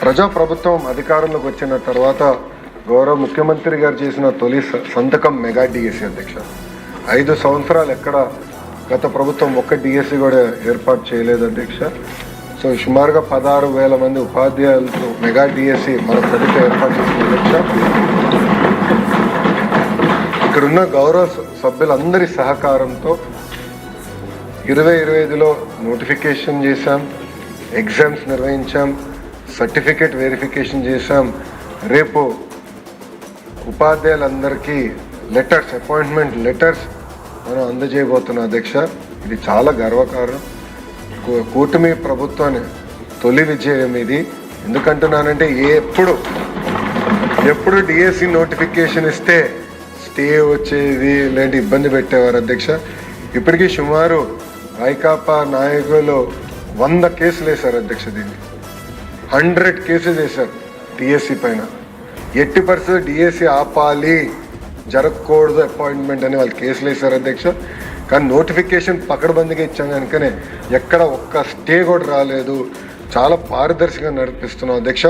ప్రజాప్రభుత్వం అధికారంలోకి వచ్చిన తర్వాత గౌరవ ముఖ్యమంత్రి గారు చేసిన తొలి సంతకం మెగా డిఎస్సి అధ్యక్ష. 5 సంవత్సరాలు ఎక్కడ గత ప్రభుత్వం ఒక్క డిఎస్సి కూడా ఏర్పాటు చేయలేదు అధ్యక్ష. సో సుమారుగా 16,000 మంది ఉపాధ్యాయులతో మెగా డిఎస్సి మన ప్రభుత్వం ఏర్పాటు చేసిన అధ్యక్ష. ఇక్కడున్న గౌరవ సభ్యులందరి సహకారంతో 2025లో నోటిఫికేషన్ చేశాం, ఎగ్జామ్స్ నిర్వహించాం, సర్టిఫికేట్ వెరిఫికేషన్ చేశాం. రేపు ఉపాధ్యాయులందరికీ లెటర్స్, అపాయింట్మెంట్ లెటర్స్ మనం అందజేయబోతున్నాం అధ్యక్ష. ఇది చాలా గర్వకారణం. కూటమి ప్రభుత్వాన్ని తొలి విజయం ఇది. ఎందుకంటున్నానంటే ఎప్పుడు డిఎస్సి నోటిఫికేషన్ ఇస్తే స్టే వచ్చేది, ఇలాంటి ఇబ్బంది పెట్టేవారు అధ్యక్ష. ఇప్పటికీ సుమారు వైకాపా నాయకులు 100 కేసులు వేశారు అధ్యక్ష. దీన్ని 100 కేసెస్ వేశారు డిఎస్సి పైన. 80% డిఎస్సి ఆపాలి, జరగకూడదు అపాయింట్మెంట్ అని వాళ్ళు కేసులు వేశారు అధ్యక్ష. కానీ నోటిఫికేషన్ పకడ్బందీగా ఇచ్చాం కనుకనే ఎక్కడ ఒక్క స్టే కూడా రాలేదు. చాలా పారదర్శకంగా నడిపిస్తున్నాం అధ్యక్ష.